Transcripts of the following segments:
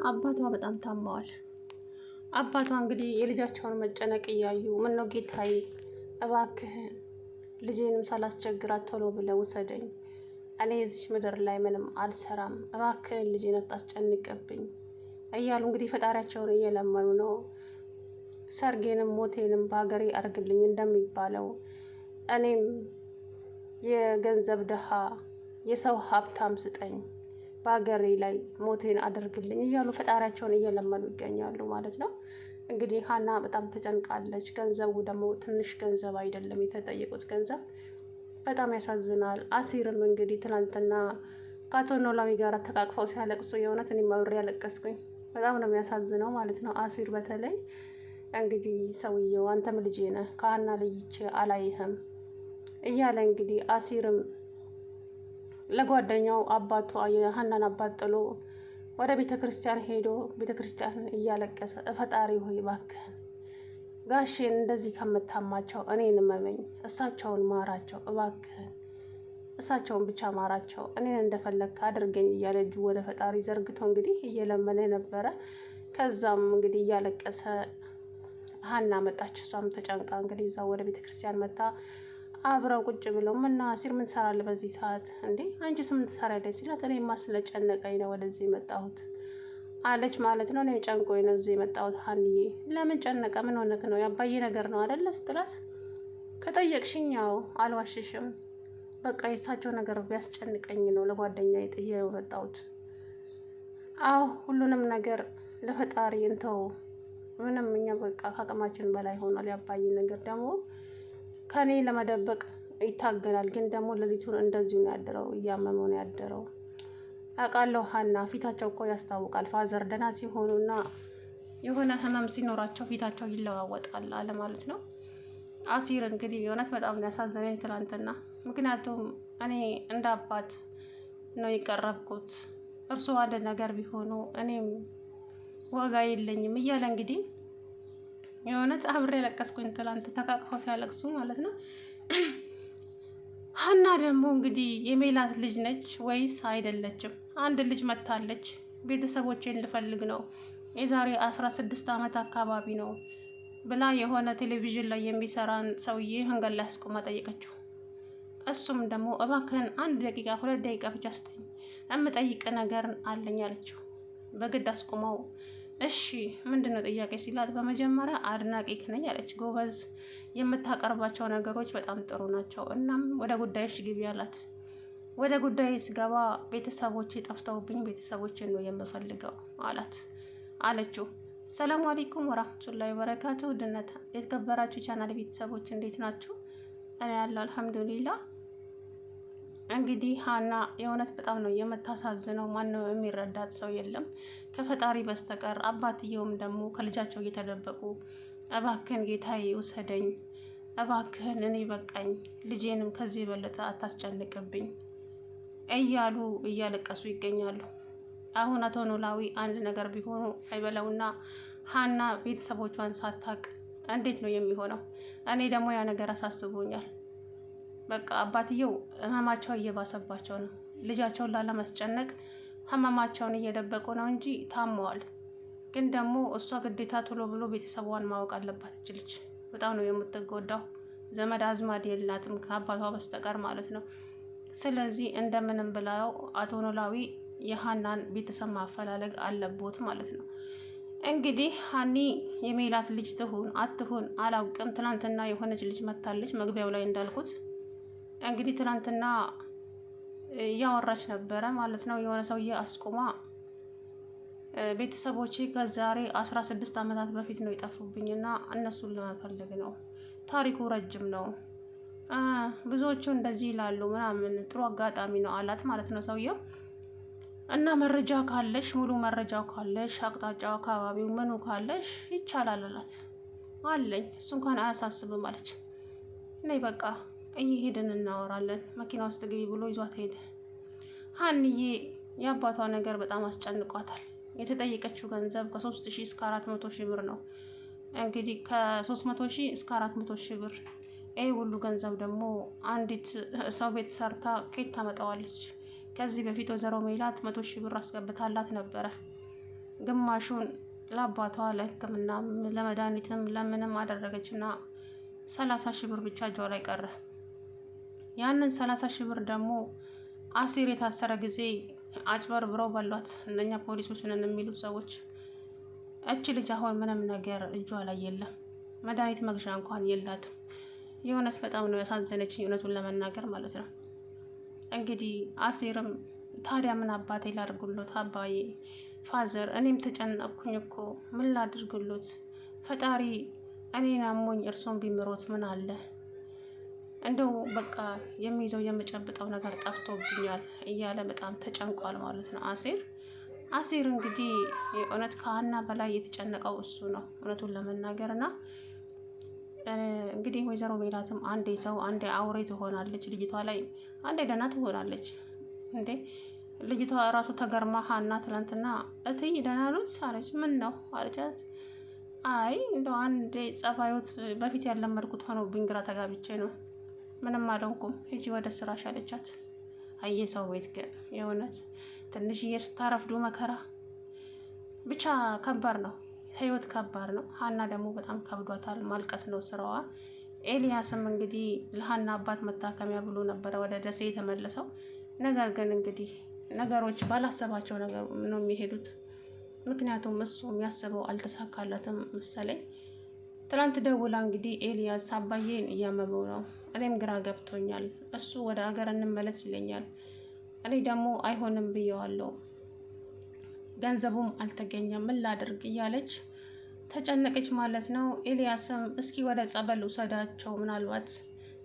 አባቷ በጣም ታመዋል። አባቷ እንግዲህ የልጃቸውን መጨነቅ እያዩ ምን ነው ጌታዬ፣ እባክህ ልጄንም ሳላስቸግራት ቶሎ ብለህ ውሰደኝ፣ እኔ እዚች ምድር ላይ ምንም አልሰራም፣ እባክህን ልጄን አታስጨንቅብኝ እያሉ እንግዲህ ፈጣሪያቸውን እየለመኑ ነው። ሰርጌንም ሞቴንም በሀገሬ አርግልኝ እንደሚባለው እኔም የገንዘብ ድሃ የሰው ሀብታም ስጠኝ፣ በሀገሬ ላይ ሞቴን አድርግልኝ እያሉ ፈጣሪያቸውን እየለመኑ ይገኛሉ ማለት ነው። እንግዲህ ሀና በጣም ተጨንቃለች። ገንዘቡ ደግሞ ትንሽ ገንዘብ አይደለም የተጠየቁት ገንዘብ፣ በጣም ያሳዝናል። አሲርም እንግዲህ ትናንትና ከአቶ ኖላዊ ጋር ተቃቅፈው ሲያለቅሱ የእውነት እኔም አብሬ ያለቀስኩኝ። በጣም ነው የሚያሳዝነው ማለት ነው። አሲር በተለይ እንግዲህ ሰውየው አንተም ልጄ ነህ ከሀና ለይቼ አላይህም እያለ እንግዲህ አሲርም ለጓደኛው አባቷ የሀናን አባት ጥሎ ወደ ቤተ ክርስቲያን ሄዶ ቤተ ክርስቲያን እያለቀሰ ፈጣሪ ሆይ እባክህን ጋሼን እንደዚህ ከምታማቸው እኔን እመመኝ፣ እሳቸውን ማራቸው እባክህን፣ እሳቸውን ብቻ ማራቸው፣ እኔን እንደፈለግክ አድርገኝ እያለ እጁ ወደ ፈጣሪ ዘርግቶ እንግዲህ እየለመነ ነበረ። ከዛም እንግዲህ እያለቀሰ ሀና መጣች። እሷም ተጨንቃ እንግዲህ እዛ ወደ ቤተ ክርስቲያን መጣ። አብረው ቁጭ ብለው ምነው አሲር ምን ትሰራለህ በዚህ ሰዓት እንዴ? አንቺስ ምን ትሰሪያለሽ ሲላት እኔማ ስለጨነቀኝ ነው ወደዚህ የመጣሁት አለች ማለት ነው። እኔም ጨንቆኝ ነው እዚህ የመጣሁት ሀንዬ። ለምን ጨነቀ? ምን ሆነክ ነው? ያባዬ ነገር ነው አይደለ ስትላት ከጠየቅሽኝ ያው አልዋሽሽም፣ በቃ የእሳቸው ነገር ቢያስጨንቀኝ ነው ለጓደኛ ጥዬ የመጣሁት። አዎ ሁሉንም ነገር ለፈጣሪ እንተው፣ ምንም እኛ በቃ ከአቅማችን በላይ ሆኗል። ያባዬ ነገር ደግሞ ከኔ ለመደበቅ ይታገላል፣ ግን ደግሞ ሌሊቱን እንደዚሁ ነው ያደረው፣ እያመመው ነው ያደረው። አውቃለሁ ሀና፣ ፊታቸው እኮ ያስታውቃል። ፋዘር ደህና ሲሆኑና የሆነ ህመም ሲኖራቸው ፊታቸው ይለዋወጣል አለ ማለት ነው። አሲር እንግዲህ የእውነት በጣም ያሳዘነኝ ትናንትና፣ ምክንያቱም እኔ እንደ አባት ነው የቀረብኩት፣ እርሱ አንድ ነገር ቢሆኑ እኔም ዋጋ የለኝም እያለ እንግዲህ የእውነት አብሬ ያለቀስኩኝ ትላንት ተቃቅፈው ሲያለቅሱ ማለት ነው። ሀና ደግሞ እንግዲህ የሜላት ልጅ ነች ወይስ አይደለችም? አንድ ልጅ መታለች። ቤተሰቦቼን ልፈልግ ነው የዛሬ 16 ዓመት አካባቢ ነው ብላ የሆነ ቴሌቪዥን ላይ የሚሰራን ሰውዬ መንገድ ላይ አስቆማ ጠየቀችው። እሱም ደግሞ እባክህን 1 ደቂቃ 2 ደቂቃ ብቻ ስጠኝ የምጠይቅ ነገር አለኝ አለችው። በግድ አስቆመው። እሺ ምንድነው ጥያቄ ሲላት በመጀመሪያ አድናቂክ ነኝ አለች። ጎበዝ፣ የምታቀርባቸው ነገሮች በጣም ጥሩ ናቸው። እናም ወደ ጉዳይሽ ግቢ አላት። ወደ ጉዳይ ስገባ ቤተሰቦቼ ጠፍተውብኝ ቤተሰቦችን ነው የምፈልገው አላት አለችው። ሰላም አለይኩም ወራህመቱላሂ ወበረካቱ። ድነት የተከበራችሁ ቻናል ቤተሰቦች እንዴት ናችሁ? እኔ ያለው አልሐምዱሊላህ። እንግዲህ ሀና የእውነት በጣም ነው የምታሳዝነው። ማነው የሚረዳት ሰው የለም ከፈጣሪ በስተቀር። አባትየውም ደግሞ ከልጃቸው እየተደበቁ እባክህን ጌታዬ ውሰደኝ፣ እባክህን እኔ በቃኝ፣ ልጄንም ከዚህ የበለጠ አታስጨንቅብኝ እያሉ እያለቀሱ ይገኛሉ። አሁን አቶ ኖላዊ አንድ ነገር ቢሆኑ አይበለውና ሀና ቤተሰቦቿን ሳታቅ እንዴት ነው የሚሆነው? እኔ ደግሞ ያ ነገር አሳስቦኛል። በቃ አባትየው ህመማቸው እየባሰባቸው ነው። ልጃቸውን ላለማስጨነቅ ህመማቸውን እየደበቁ ነው እንጂ ታመዋል። ግን ደግሞ እሷ ግዴታ ቶሎ ብሎ ቤተሰቧን ማወቅ አለባት። ልጅ በጣም ነው የምትጎዳው። ዘመድ አዝማድ የላትም ከአባቷ በስተቀር ማለት ነው። ስለዚህ እንደምንም ብላው አቶ ኖላዊ የሀናን ቤተሰብ ማፈላለግ አለቦት ማለት ነው። እንግዲህ ሀኒ የሜላት ልጅ ትሁን አትሁን አላውቅም። ትናንትና የሆነች ልጅ መታለች መግቢያው ላይ እንዳልኩት። እንግዲህ ትናንትና እያወራች ነበረ ማለት ነው። የሆነ ሰውዬ አስቁማ ቤተሰቦቼ ከዛሬ 16 ዓመታት በፊት ነው የጠፉብኝና እነሱን ለመፈለግ ነው። ታሪኩ ረጅም ነው፣ ብዙዎቹ እንደዚህ ይላሉ ምናምን፣ ጥሩ አጋጣሚ ነው አላት ማለት ነው ሰውየው። እና መረጃ ካለሽ ሙሉ መረጃው ካለሽ አቅጣጫው አካባቢው ምኑ ካለሽ ይቻላል አላት። አለኝ እሱ እንኳን አያሳስብም አለች። ነይ በቃ እየሄድን እናወራለን፣ መኪና ውስጥ ግቢ ብሎ ይዟት ሄደ። ሀንዬ የአባቷ ነገር በጣም አስጨንቋታል። የተጠየቀችው ገንዘብ ከ3000 እስከ 400 ብር ነው። እንግዲህ ከ300 እስከ 400 ብር፣ ይህ ሁሉ ገንዘብ ደግሞ አንዲት ሰው ቤት ሰርታ ከየት ታመጣዋለች? ከዚህ በፊት ወይዘሮ ሜላት 100 ብር አስገብታላት ነበረ። ግማሹን ለአባቷ ለሕክምና ለመድኃኒትም ለምንም አደረገችና 30 ሺህ ብር ብቻ እጇ ላይ ቀረ። ያንን 30 ሺህ ብር ደግሞ አሲር የታሰረ ጊዜ አጭበርብረው በሏት እነኛ ፖሊሶች ነን የሚሉት ሰዎች። እች ልጅ አሁን ምንም ነገር እጇ ላይ የለም፣ መድኃኒት መግዣ እንኳን የላትም። የእውነት በጣም ነው ያሳዘነች፣ እውነቱን ለመናገር ማለት ነው። እንግዲህ አሲርም ታዲያ ምን አባቴ ላድርጉሎት አባዬ ፋዘር፣ እኔም ተጨነቅኩኝ እኮ ምን ላድርግሎት፣ ፈጣሪ እኔን አሞኝ እርሶን ቢምሮት ምን አለ፣ እንደው በቃ የሚይዘው የምጨብጠው ነገር ጠፍቶብኛል እያለ በጣም ተጨንቋል ማለት ነው አሲር እንግዲህ የእውነት ከሀና በላይ የተጨነቀው እሱ ነው እውነቱን ለመናገር። እና እንግዲህ ወይዘሮ ሜላትም አንዴ ሰው አንዴ አውሬ ትሆናለች ልጅቷ ላይ፣ አንዴ ደህና ትሆናለች። እንዴ ልጅቷ እራሱ ተገርማ ሀና ትናንትና እትይ ደህና ኖት አለች። ምን ነው አለቻት። አይ እንደው አንዴ ጸባዮት በፊት ያለመድኩት ሆኖብኝ ግራ ተጋብቼ ነው፣ ምንም አልሆንኩም፣ ሂጂ ወደ ስራሽ አለቻት። አየ ሰው ቤት ግን የእውነት ትንሽዬ ስታረፍዱ መከራ። ብቻ ከባድ ነው ህይወት፣ ከባድ ነው። ሀና ደግሞ በጣም ከብዷታል፣ ማልቀስ ነው ስራዋ። ኤልያስም እንግዲህ ለሀና አባት መታከሚያ ብሎ ነበረ ወደ ደሴ የተመለሰው። ነገር ግን እንግዲህ ነገሮች ባላሰባቸው ነገር ነው የሚሄዱት። ምክንያቱም እሱ የሚያስበው አልተሳካለትም መሰለኝ። ትላንት ደውላ እንግዲህ ኤልያስ አባዬን እያመመው ነው፣ እኔም ግራ ገብቶኛል፣ እሱ ወደ ሀገር እንመለስ ይለኛል፣ እኔ ደግሞ አይሆንም ብየዋለሁ፣ ገንዘቡም አልተገኘም፣ ምን ላድርግ እያለች ተጨነቀች ማለት ነው። ኤልያስም እስኪ ወደ ጸበል ውሰዳቸው፣ ምናልባት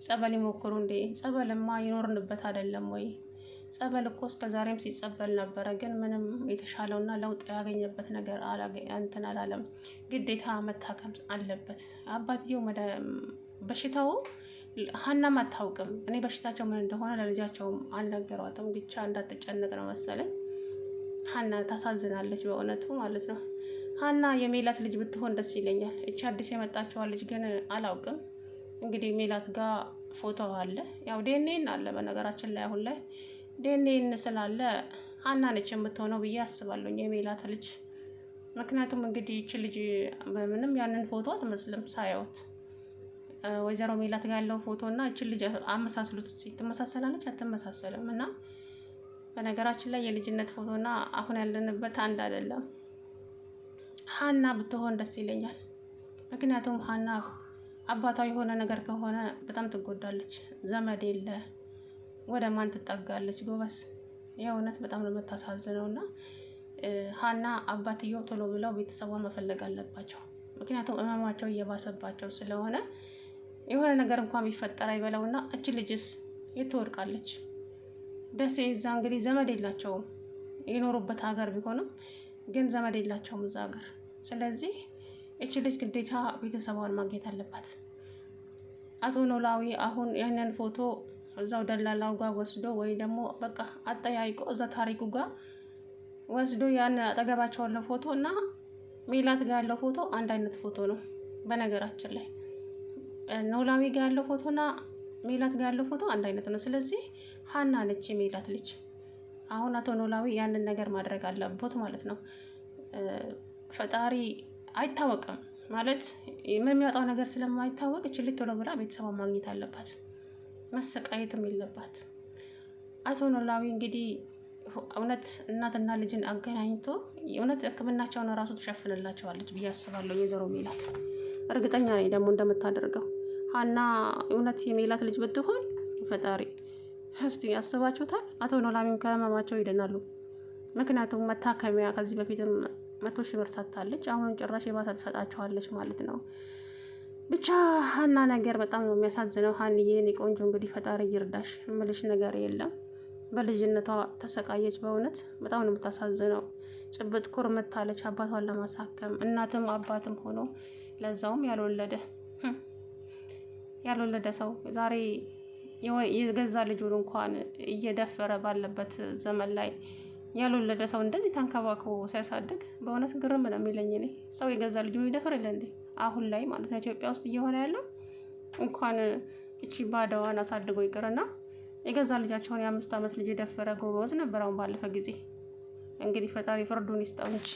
ጸበል ይሞክሩ። እንዴ ጸበልማ ይኖርንበት አይደለም ወይ? ጸበል እኮ እስከ ዛሬም ሲጸበል ነበረ፣ ግን ምንም የተሻለውና ለውጥ ያገኘበት ነገር እንትን አላለም። ግዴታ መታከም አለበት አባትየው። በሽታው ሀናም አታውቅም። እኔ በሽታቸው ምን እንደሆነ ለልጃቸውም አልነገሯትም። ብቻ እንዳትጨነቅ ነው መሰለኝ። ሀና ታሳዝናለች በእውነቱ ማለት ነው። ሀና የሜላት ልጅ ብትሆን ደስ ይለኛል። እቺ አዲስ የመጣችዋ ልጅ ግን አላውቅም። እንግዲህ ሜላት ጋር ፎቶ አለ፣ ያው ዴኔን አለ። በነገራችን ላይ አሁን ላይ ዴኔን ስላለ ሀና ነች የምትሆነው ብዬ አስባለሁ የሜላት ልጅ። ምክንያቱም እንግዲህ እቺ ልጅ ምንም ያንን ፎቶ አትመስልም ሳያዩት። ወይዘሮ ሜላት ጋር ያለው ፎቶ እና እቺ ልጅ አመሳስሉት። ትመሳሰላለች አትመሳሰልም? እና በነገራችን ላይ የልጅነት ፎቶና አሁን ያለንበት አንድ አይደለም። ሀና ብትሆን ደስ ይለኛል። ምክንያቱም ሀና አባቷ የሆነ ነገር ከሆነ በጣም ትጎዳለች። ዘመድ የለ፣ ወደ ማን ትጠጋለች? ጎበስ የእውነት በጣም ነው የምታሳዝነው። እና ሀና አባትየው ቶሎ ብለው ቤተሰቧን መፈለግ አለባቸው። ምክንያቱም እመማቸው እየባሰባቸው ስለሆነ የሆነ ነገር እንኳን ቢፈጠር አይበለውና እች ልጅስ የት ትወድቃለች? ደሴ እዛ እንግዲህ ዘመድ የላቸውም። የኖሩበት ሀገር ቢሆንም ግን ዘመድ የላቸውም እዛ ሀገር። ስለዚህ እች ልጅ ግዴታ ቤተሰቧን ማግኘት አለባት። አቶ ኖላዊ አሁን ያንን ፎቶ እዛው ደላላው ጋር ወስዶ ወይ ደግሞ በቃ አጠያይቆ እዛ ታሪኩ ጋር ወስዶ ያን አጠገባቸው ያለው ፎቶ እና ሜላት ጋር ያለው ፎቶ አንድ አይነት ፎቶ ነው። በነገራችን ላይ ኖላዊ ጋር ያለው ፎቶና ሜላት ጋር ያለው ፎቶ አንድ አይነት ነው። ስለዚህ ሀና ነች የሜላት ልጅ። አሁን አቶ ኖላዊ ያንን ነገር ማድረግ አለበት ማለት ነው። ፈጣሪ አይታወቅም ማለት ምን የሚያወጣው ነገር ስለማይታወቅ እች ልጅ ቶሎ ብላ ቤተሰቧን ማግኘት አለባት። መሰቃየትም የለባት። አቶ ኖላዊ እንግዲህ እውነት እናትና ልጅን አገናኝቶ እውነት ሕክምናቸውን እራሱ ትሸፍንላቸዋለች ብዬ አስባለሁ ወይዘሮ ሜላት። እርግጠኛ ነኝ ደግሞ እንደምታደርገው። ሀና እውነት የሜላት ልጅ ብትሆን ፈጣሪ እስቲ ያስባችሁታል? አቶ ኖላዊን ከህመማቸው ይድናሉ። ምክንያቱም መታከሚያ ከዚህ በፊትም 100 ሺህ ብር ሰጥታለች። አሁን ጭራሽ የባሰ ትሰጣቸዋለች ማለት ነው። ብቻ ሀና ነገር በጣም ነው የሚያሳዝነው። ሀንዬ የኔ ቆንጆ እንግዲህ ፈጣሪ ይርዳሽ፣ ምልሽ ነገር የለም። በልጅነቷ ተሰቃየች። በእውነት በጣም ነው የምታሳዝነው። ጭብጥ ኩርምት አለች አባቷን ለማሳከም። እናትም አባትም ሆኖ ለዛውም ያልወለደ ሰው ዛሬ የገዛ ልጁን እንኳን እየደፈረ ባለበት ዘመን ላይ ያልወለደ ሰው እንደዚህ ተንከባክቦ ሲያሳድግ በእውነት ግርም ነው የሚለኝ። እኔ ሰው የገዛ ልጁን ይደፍር የለ እንዴ? አሁን ላይ ማለት ነው ኢትዮጵያ ውስጥ እየሆነ ያለው። እንኳን እቺ ባዳዋን አሳድጎ ይቅርና የገዛ ልጃቸውን የ5 ዓመት ልጅ የደፈረ ጎበዝ ነበር። አሁን ባለፈ ጊዜ እንግዲህ ፈጣሪ ፍርዱን ይስጠው እንጂ